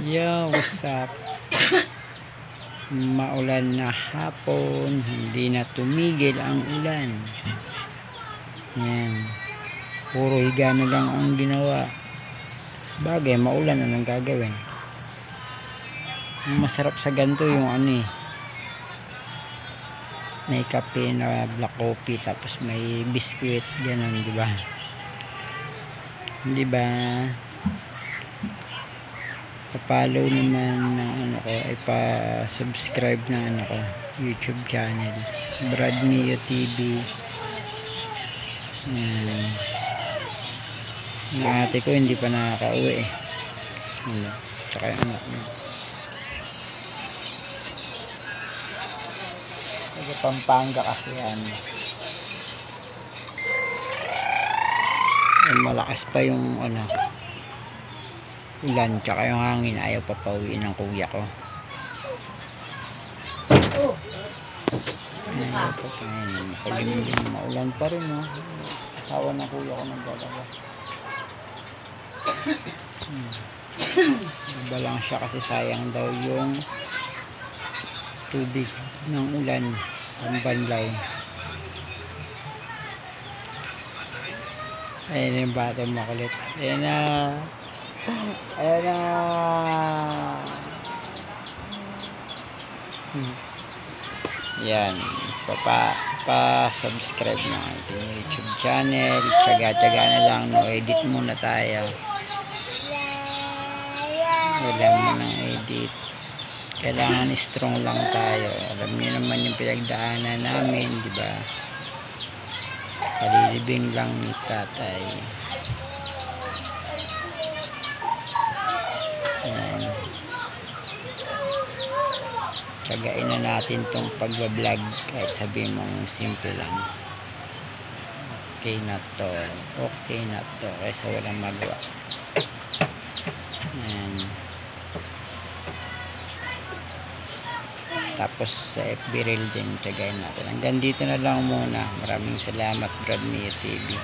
Yo, what's up? Maulan na hapon, hindi na tumigil ang ulan. Yan. Puro higa na lang ang ginawa. Bagay, maulan, anong gagawin? Ang masarap sa ganito yung may kape na black coffee, tapos may biskuit, ganun, di ba? Di ba? Pa-follow naman ng ko, ay pa-subscribe ng ko, YouTube channel, Brad Mio TV. Yung ate ko hindi pa nakaka-uwi eh. Tsaka yung anak niya. Sa Pampanga kasi yan. Malakas pa yung ulan, tsaka yung hangin, ayaw pa pauwiin ng kuya ko. Ayaw pa pauwiin, makulimlim, maulan pa rin, no? Asawa ng kuya ko nagdalawa. Iba lang siya kasi sayang daw yung tubig ng ulan ang banlaw. Ayan yung batang makulit. Ayan na. Ayan na. Yan. Pa-subscribe na ating YouTube channel. Tsaga-tsaga na lang. No, edit muna tayo. Wala mo nang edit. Kailangan strong lang tayo. Alam niyo naman yung pinagdaanan namin, di ba? Kalilibing lang ni tatay. Ayan. Tsagain na natin tong pagbablog kahit sabihin mong simple lang. Okay na to. Okay na to. Kaysa walang magawa. Ayan. Tapos sa FB reel din, tsagain natin. Hanggang dito na lang muna. Maraming salamat, Brad Mio TV.